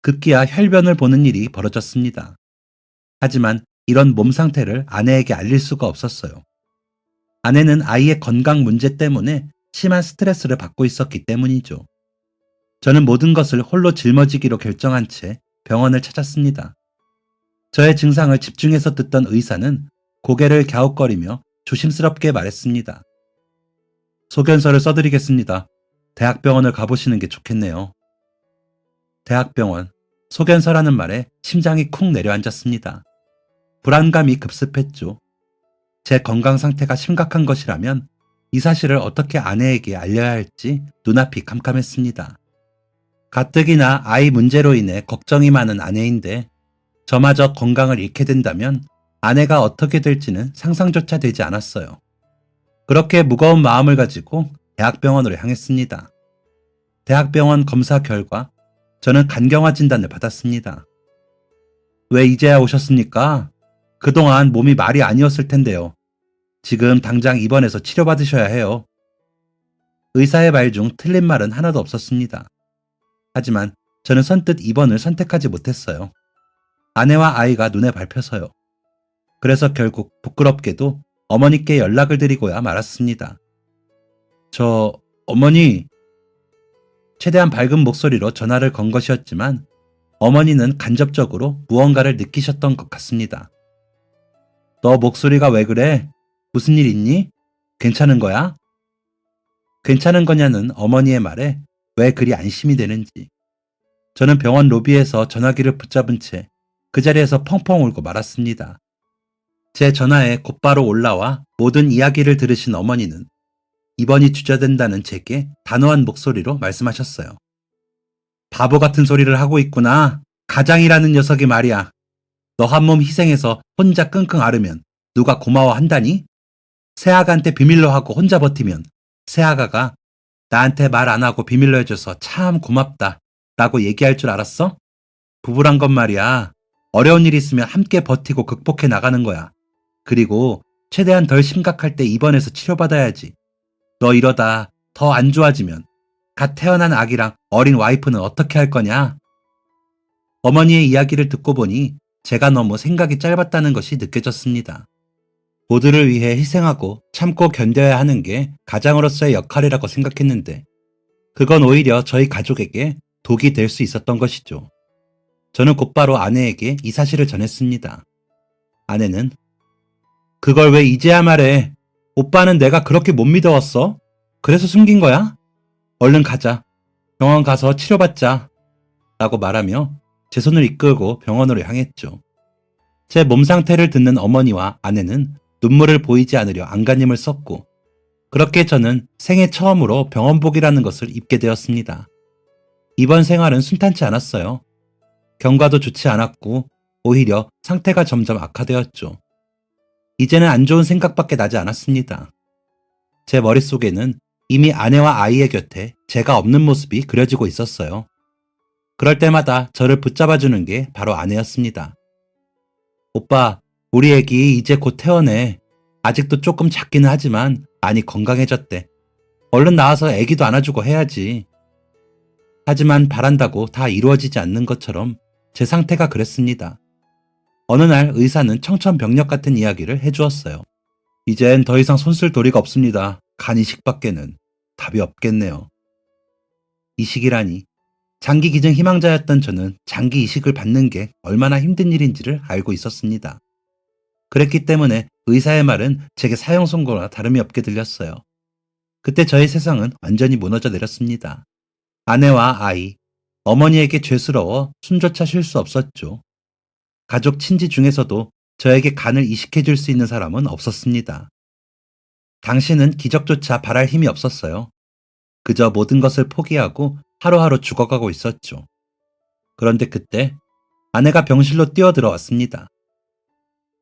급기야 혈변을 보는 일이 벌어졌습니다. 하지만 이런 몸 상태를 아내에게 알릴 수가 없었어요. 아내는 아이의 건강 문제 때문에 심한 스트레스를 받고 있었기 때문이죠. 저는 모든 것을 홀로 짊어지기로 결정한 채 병원을 찾았습니다. 저의 증상을 집중해서 듣던 의사는 고개를 갸웃거리며 조심스럽게 말했습니다. 소견서를 써드리겠습니다. 대학병원을 가보시는 게 좋겠네요. 대학병원, 소견서라는 말에 심장이 쿵 내려앉았습니다. 불안감이 급습했죠. 제 건강 상태가 심각한 것이라면 이 사실을 어떻게 아내에게 알려야 할지 눈앞이 캄캄했습니다. 가뜩이나 아이 문제로 인해 걱정이 많은 아내인데 저마저 건강을 잃게 된다면 아내가 어떻게 될지는 상상조차 되지 않았어요. 그렇게 무거운 마음을 가지고 대학병원으로 향했습니다. 대학병원 검사 결과 저는 간경화 진단을 받았습니다. 왜 이제야 오셨습니까? 그동안 몸이 말이 아니었을 텐데요. 지금 당장 입원해서 치료받으셔야 해요. 의사의 말 중 틀린 말은 하나도 없었습니다. 하지만 저는 선뜻 입원을 선택하지 못했어요. 아내와 아이가 눈에 밟혀서요. 그래서 결국 부끄럽게도 어머니께 연락을 드리고야 말았습니다. 어머니. 최대한 밝은 목소리로 전화를 건 것이었지만 어머니는 간접적으로 무언가를 느끼셨던 것 같습니다. 너 목소리가 왜 그래? 무슨 일 있니? 괜찮은 거야? 괜찮은 거냐는 어머니의 말에 왜 그리 안심이 되는지. 저는 병원 로비에서 전화기를 붙잡은 채 그 자리에서 펑펑 울고 말았습니다. 제 전화에 곧바로 올라와 모든 이야기를 들으신 어머니는 입원이 주저된다는 제게 단호한 목소리로 말씀하셨어요. 바보 같은 소리를 하고 있구나. 가장이라는 녀석이 말이야. 너 한 몸 희생해서 혼자 끙끙 앓으면 누가 고마워한다니? 새아가한테 비밀로 하고 혼자 버티면 새아가가 나한테 말 안 하고 비밀로 해줘서 참 고맙다 라고 얘기할 줄 알았어? 부부란 건 말이야. 어려운 일 있으면 함께 버티고 극복해 나가는 거야. 그리고 최대한 덜 심각할 때 입원해서 치료받아야지. 너 이러다 더 안 좋아지면 갓 태어난 아기랑 어린 와이프는 어떻게 할 거냐? 어머니의 이야기를 듣고 보니 제가 너무 생각이 짧았다는 것이 느껴졌습니다. 모두를 위해 희생하고 참고 견뎌야 하는 게 가장으로서의 역할이라고 생각했는데 그건 오히려 저희 가족에게 독이 될 수 있었던 것이죠. 저는 곧바로 아내에게 이 사실을 전했습니다. 아내는 그걸 왜 이제야 말해? 오빠는 내가 그렇게 못 믿어왔어? 그래서 숨긴 거야? 얼른 가자. 병원 가서 치료받자. 라고 말하며 제 손을 이끌고 병원으로 향했죠. 제 몸 상태를 듣는 어머니와 아내는 눈물을 보이지 않으려 안간힘을 썼고 그렇게 저는 생애 처음으로 병원복이라는 것을 입게 되었습니다. 입원 생활은 순탄치 않았어요. 경과도 좋지 않았고 오히려 상태가 점점 악화되었죠. 이제는 안 좋은 생각밖에 나지 않았습니다. 제 머릿속에는 이미 아내와 아이의 곁에 제가 없는 모습이 그려지고 있었어요. 그럴 때마다 저를 붙잡아주는 게 바로 아내였습니다. 오빠, 우리 애기 이제 곧 태어내. 아직도 조금 작기는 하지만 많이 건강해졌대. 얼른 나와서 애기도 안아주고 해야지. 하지만 바란다고 다 이루어지지 않는 것처럼 제 상태가 그랬습니다. 어느 날 의사는 청천벽력 같은 이야기를 해주었어요. 이젠 더 이상 손쓸 도리가 없습니다. 간 이식밖에는 답이 없겠네요. 이식이라니. 장기 기증 희망자였던 저는 장기 이식을 받는 게 얼마나 힘든 일인지를 알고 있었습니다. 그랬기 때문에 의사의 말은 제게 사형 선고나 다름이 없게 들렸어요. 그때 저의 세상은 완전히 무너져 내렸습니다. 아내와 아이, 어머니에게 죄스러워 숨조차 쉴 수 없었죠. 가족 친지 중에서도 저에게 간을 이식해 줄 수 있는 사람은 없었습니다. 당신은 기적조차 바랄 힘이 없었어요. 그저 모든 것을 포기하고 하루하루 죽어가고 있었죠. 그런데 그때 아내가 병실로 뛰어들어왔습니다.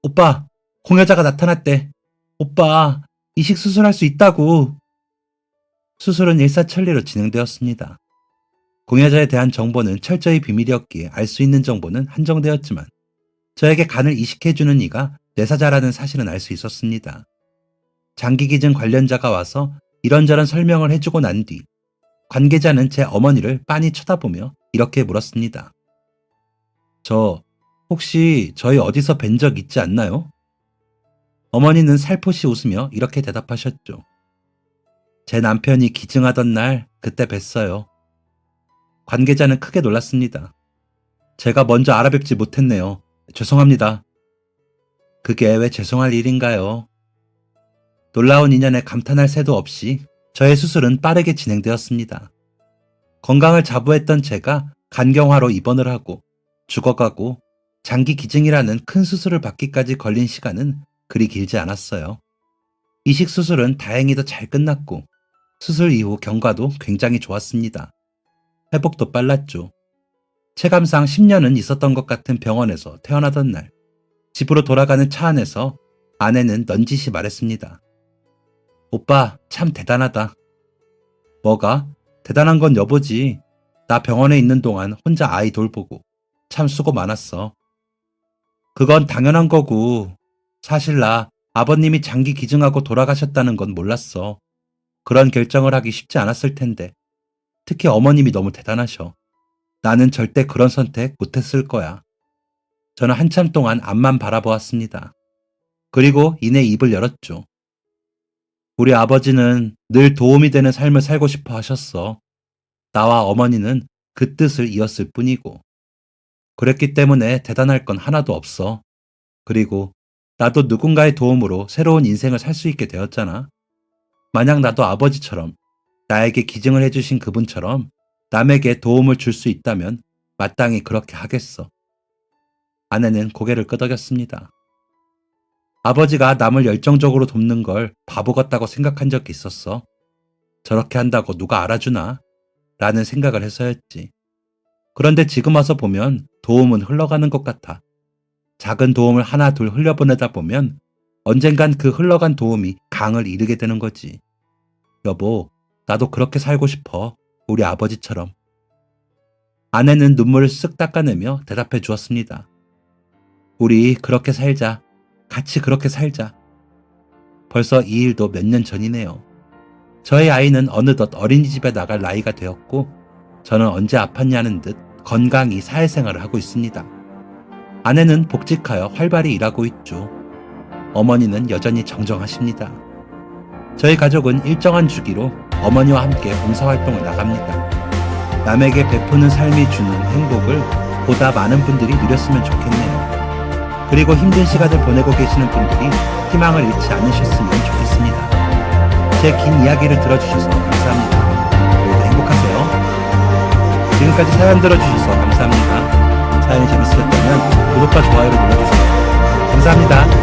오빠, 공여자가 나타났대. 오빠, 이식 수술할 수 있다고. 수술은 일사천리로 진행되었습니다. 공여자에 대한 정보는 철저히 비밀이었기에 알 수 있는 정보는 한정되었지만 저에게 간을 이식해주는 이가 뇌사자라는 사실은 알 수 있었습니다. 장기기증 관련자가 와서 이런저런 설명을 해주고 난 뒤 관계자는 제 어머니를 빤히 쳐다보며 이렇게 물었습니다. 혹시 저희 어디서 뵌 적 있지 않나요? 어머니는 살포시 웃으며 이렇게 대답하셨죠. 제 남편이 기증하던 날 그때 뵀어요. 관계자는 크게 놀랐습니다. 제가 먼저 알아뵙지 못했네요. 죄송합니다. 그게 왜 죄송할 일인가요? 놀라운 인연에 감탄할 새도 없이 저의 수술은 빠르게 진행되었습니다. 건강을 자부했던 제가 간경화로 입원을 하고 죽어가고 장기 기증이라는 큰 수술을 받기까지 걸린 시간은 그리 길지 않았어요. 이식 수술은 다행히도 잘 끝났고 수술 이후 경과도 굉장히 좋았습니다. 회복도 빨랐죠. 체감상 10년은 있었던 것 같은 병원에서 퇴원하던 날, 집으로 돌아가는 차 안에서 아내는 넌지시 말했습니다. 오빠, 참 대단하다. 뭐가? 대단한 건 여보지. 나 병원에 있는 동안 혼자 아이 돌보고 참 수고 많았어. 그건 당연한 거고, 사실 나 아버님이 장기 기증하고 돌아가셨다는 건 몰랐어. 그런 결정을 하기 쉽지 않았을 텐데, 특히 어머님이 너무 대단하셔. 나는 절대 그런 선택 못했을 거야. 저는 한참 동안 앞만 바라보았습니다. 그리고 이내 입을 열었죠. 우리 아버지는 늘 도움이 되는 삶을 살고 싶어 하셨어. 나와 어머니는 그 뜻을 이었을 뿐이고. 그랬기 때문에 대단할 건 하나도 없어. 그리고 나도 누군가의 도움으로 새로운 인생을 살 수 있게 되었잖아. 만약 나도 아버지처럼 나에게 기증을 해주신 그분처럼 남에게 도움을 줄 수 있다면 마땅히 그렇게 하겠어. 아내는 고개를 끄덕였습니다. 아버지가 남을 열정적으로 돕는 걸 바보 같다고 생각한 적이 있었어. 저렇게 한다고 누가 알아주나? 라는 생각을 해서였지. 그런데 지금 와서 보면 도움은 흘러가는 것 같아. 작은 도움을 하나 둘 흘려보내다 보면 언젠간 그 흘러간 도움이 강을 이루게 되는 거지. 여보, 나도 그렇게 살고 싶어. 우리 아버지처럼. 아내는 눈물을 쓱 닦아내며 대답해 주었습니다. 우리 그렇게 살자. 같이 그렇게 살자. 벌써 이 일도 몇 년 전이네요. 저의 아이는 어느덧 어린이집에 나갈 나이가 되었고 저는 언제 아팠냐는 듯 건강히 사회생활을 하고 있습니다. 아내는 복직하여 활발히 일하고 있죠. 어머니는 여전히 정정하십니다. 저희 가족은 일정한 주기로 어머니와 함께 봉사활동을 나갑니다. 남에게 베푸는 삶이 주는 행복을 보다 많은 분들이 누렸으면 좋겠네요. 그리고 힘든 시간을 보내고 계시는 분들이 희망을 잃지 않으셨으면 좋겠습니다. 제 긴 이야기를 들어주셔서 감사합니다. 모두 행복하세요. 지금까지 사연 들어주셔서 감사합니다. 사연이 재밌으셨다면 구독과 좋아요를 눌러주세요. 감사합니다.